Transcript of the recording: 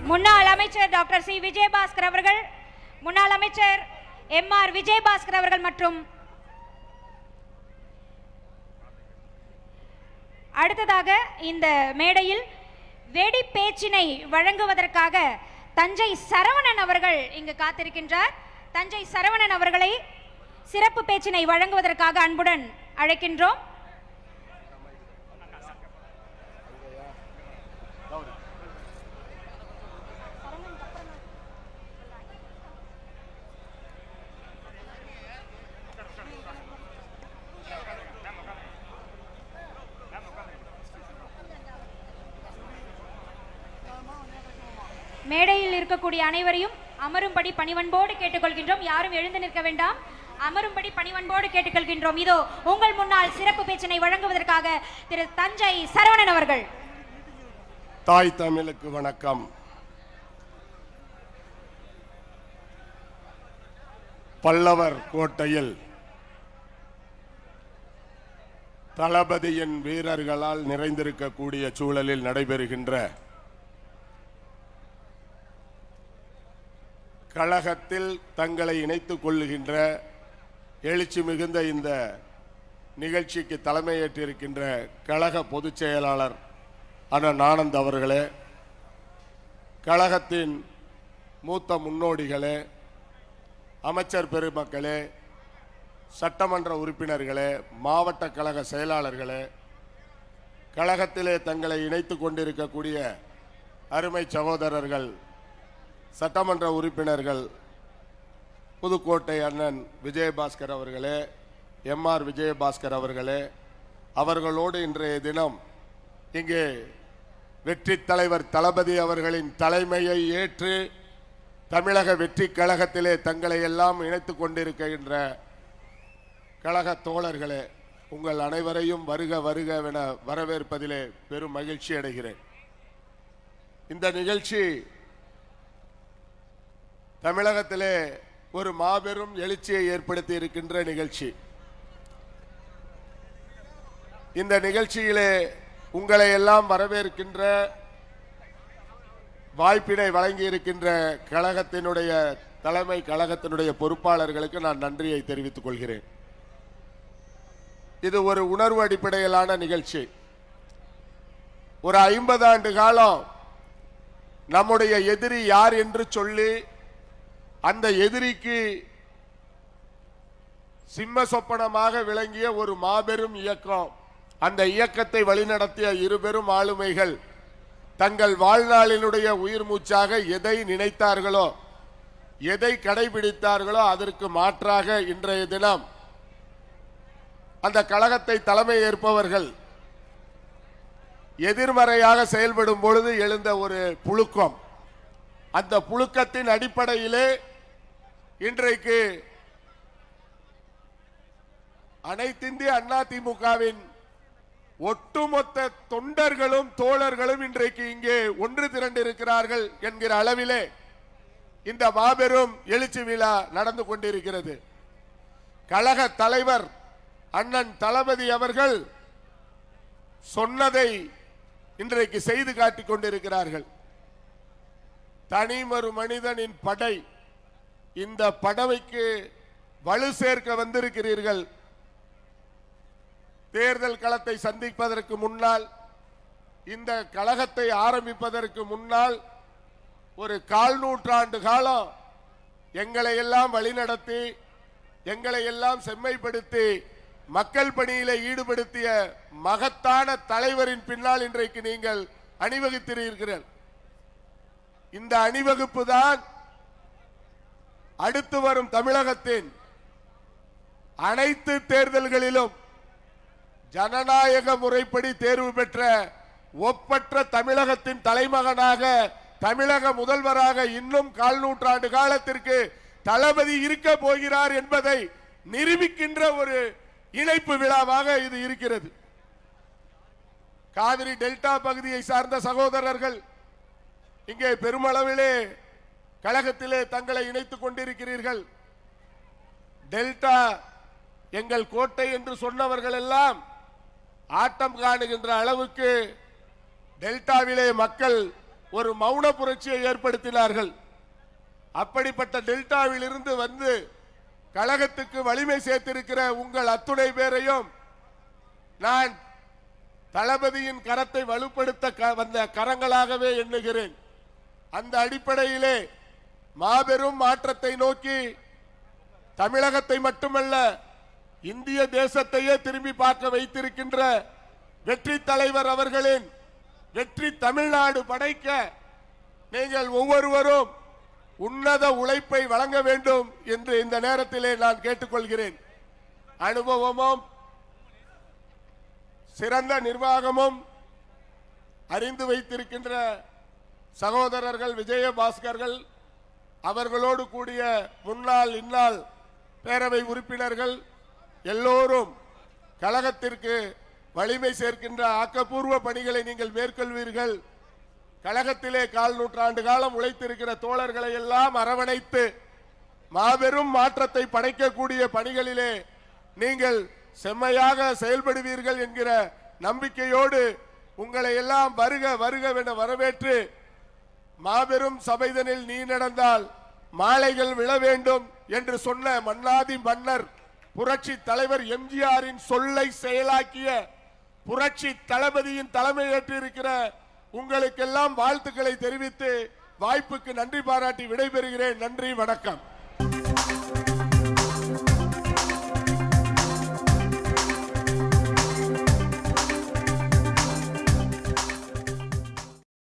முன்னாள் அமைச்சர் doctor C Vijayabaskar அவர்கள், முன்னாள் அமைச்சர் MR விஜயபாஸ்கர் அவர்கள் மற்றும் அடுத்ததாக இந்த மேடையில் வெடி பேச்சினை வழங்குவதற்காக தஞ்சை சரவணன் அவர்கள் இங்கு காத்திருக்கின்றார். தஞ்சை சரவணன் அவர்களை சிறப்பு பேச்சினை வழங்குவதற்காக அன்புடன் அழைக்கின்றோம். மேடையில் இருக்கக்கூடிய அனைவரையும் அமரும்படி பணிவன்போடு கேட்டுக்கொள்கின்றோம். யாரும் எழுந்து நிற்க வேண்டாம், அமரும்படி பணிவன்போடு கேட்டுக்கொள்கின்றோம். இதோ உங்கள் முன்னால் சிறப்பு பேச்சினை வழங்குவதற்காக திரு தஞ்சை சரவணன் அவர்கள். தாய் தமிழுக்கு வணக்கம். பல்லவர் கோட்டையில் தளபதியின் வீரர்களால் நிறைந்திருக்கக்கூடிய சூழலில் நடைபெறுகின்ற கழகத்தில் தங்களை இணைத்துக் கொள்ளுகின்ற எழுச்சி மிகுந்த இந்த நிகழ்ச்சிக்கு தலைமையேற்றிருக்கின்ற கழக பொதுச் செயலாளர் அண்ணன் ஆனந்த் அவர்களே, கழகத்தின் மூத்த முன்னோடிகளே, அமைச்சர் பெருமக்களே, சட்டமன்ற உறுப்பினர்களே, மாவட்ட கழக செயலாளர்களே, கழகத்திலே தங்களை இணைத்துக் கொண்டிருக்கக்கூடிய அருமை சகோதரர்கள், சட்டமன்ற உறுப்பினர்கள், புதுக்கோட்டை அண்ணன் விஜயபாஸ்கர் அவர்களே, MR விஜயபாஸ்கர் அவர்களே, அவர்களோடு இன்றைய தினம் இங்கே வெற்றி தலைவர் தளபதி அவர்களின் தலைமையை ஏற்று தமிழக வெற்றி கழகத்திலே தங்களை எல்லாம் இணைத்துக் கொண்டிருக்கின்ற கழக தோழர்களே, உங்கள் அனைவரையும் வருக வருக என வரவேற்பதிலே பெரும் மகிழ்ச்சி அடைகிறேன். இந்த நிகழ்ச்சி தமிழகத்திலே ஒரு மாபெரும் எழுச்சியை ஏற்படுத்தி இருக்கின்ற நிகழ்ச்சி. இந்த நிகழ்ச்சியிலே உங்களை எல்லாம் வரவேற்கின்ற வாய்ப்பினை வழங்கி இருக்கின்ற கழகத்தினுடைய தலைமை கழகத்தினுடைய பொறுப்பாளர்களுக்கு நான் நன்றியை தெரிவித்துக் கொள்கிறேன். இது ஒரு உணர்வு அடிப்படையிலான நிகழ்ச்சி. ஒரு 50 ஆண்டு காலம் நம்முடைய எதிரி யார் என்று சொல்லி அந்த எதிரிக்கு சிம்ம சொப்பனமாக விளங்கிய ஒரு மாபெரும் இயக்கம், அந்த இயக்கத்தை வழிநடத்திய இருபெரும் ஆளுமைகள் தங்கள் வாழ்நாளினுடைய உயிர் மூச்சாக எதை நினைத்தார்களோ, எதை கடைபிடித்தார்களோ அதற்கு மாற்றாக இன்றைய தினம் அந்த கழகத்தை தலைமை ஏற்பவர்கள் எதிர்மறையாக செயல்படும் பொழுது எழுந்த ஒரு புழுக்கம், அந்த புழுக்கத்தின் அடிப்படையிலே இன்றைக்கு அனைத்திந்திய அண்ணா திமுகவின் ஒட்டுமொத்த தொண்டர்களும் தோழர்களும் இன்றைக்கு இங்கே ஒன்று திரண்டிருக்கிறார்கள் என்கிற அளவிலே இந்த மாபெரும் எழுச்சி விழா நடந்து கொண்டிருக்கிறது. கழக தலைவர் அண்ணன் தளபதி அவர்கள் சொன்னதை இன்றைக்கு செய்து காட்டிக் கொண்டிருக்கிறார்கள். தனிமொரு மனிதனின் படை, இந்த படவைக்கு வலு சேர்க்க வந்திருக்கிறீர்கள். தேர்தல் களத்தை சந்திப்பதற்கு முன்னால், இந்த கழகத்தை ஆரம்பிப்பதற்கு முன்னால் ஒரு 1/4 நூற்றாண்டு காலம் எங்களை எல்லாம் வழிநடத்தி, எங்களை எல்லாம் செம்மைப்படுத்தி, மக்கள் பணியிலே ஈடுபடுத்திய மகத்தான தலைவரின் பின்னால் இன்றைக்கு நீங்கள் அணிவகுத்திருக்கிறீர்கள். இந்த அணிவகுப்பு தான் அடுத்து வரும் தமிழகத்தின் அனைத்து தேர்தல்களிலும் ஜனநாயக முறைப்படி தேர்வு பெற்ற ஒப்பற்ற தமிழகத்தின் தலைமகனாக, தமிழக முதல்வராக இன்னும் 1/4 நூற்றாண்டு காலத்திற்கு தளபதி இருக்க போகிறார் என்பதை நிரூபிக்கின்ற ஒரு இணைப்பு விழாவாக இது இருக்கிறது. காவிரி டெல்டா பகுதியை சார்ந்த சகோதரர்கள் இங்கே பெருமளவிலே கழகத்திலே தங்களை இணைத்துக் கொண்டிருக்கிறீர்கள். டெல்டா எங்கள் கோட்டை என்று சொன்னவர்கள் எல்லாம் ஆட்டம் காணுகின்ற அளவுக்கு டெல்டாவிலே மக்கள் ஒரு மௌன புரட்சியை ஏற்படுத்தினார்கள். அப்படிப்பட்ட டெல்டாவில் இருந்து வந்து கழகத்துக்கு வலிமை சேர்த்திருக்கிற உங்கள் அத்துணை பேரையும் நான் தளபதியின் கரத்தை வலுப்படுத்த வந்த கரங்களாகவே எண்ணுகிறேன். அந்த அடிப்படையிலே மாபெரும் மாற்றத்தை நோக்கி தமிழகத்தை மட்டுமல்ல இந்திய தேசத்தையே திரும்பி பார்க்க வைத்திருக்கின்ற வெற்றி தலைவர் அவர்களின் வெற்றி தமிழ்நாடு படைக்க நீங்கள் ஒவ்வொருவரும் உன்னத உழைப்பை வழங்க வேண்டும் என்று இந்த நேரத்திலே நான் கேட்டுக்கொள்கிறேன். அனுபவமும் சிறந்த நிர்வாகமும் அறிந்து வைத்திருக்கின்ற சகோதரர்கள் விஜயபாஸ்கர்கள், அவர்களோடு கூடிய முன்னாள் இந்நாள் பேரவை உறுப்பினர்கள் எல்லோரும் கழகத்திற்கு வலிமை சேர்க்கின்ற ஆக்கப்பூர்வ பணிகளை நீங்கள் மேற்கொள்வீர்கள். கழகத்திலே 1/4 நூற்றாண்டு காலம் உழைத்திருக்கிற தோழர்களை எல்லாம் அரவணைத்து மாபெரும் மாற்றத்தை படைக்கக்கூடிய பணிகளிலே நீங்கள் செம்மையாக செயல்படுவீர்கள் என்கிற நம்பிக்கையோடு உங்களை எல்லாம் வருக வருக என வரவேற்று, மாபெரும் சபைதனில் நீ நடந்தால் மாலைகள் விழ வேண்டும் என்று சொன்ன மன்னாதி மன்னர் புரட்சி தலைவர் எம்ஜிஆரின் சொல்லை செயலாக்கிய புரட்சி தளபதியின் தலைமை ஏற்றிருக்கிற உங்களுக்கெல்லாம் வாழ்த்துக்களை தெரிவித்து வாய்ப்புக்கு நன்றி பாராட்டி விடைபெறுகிறேன். நன்றி, வணக்கம்.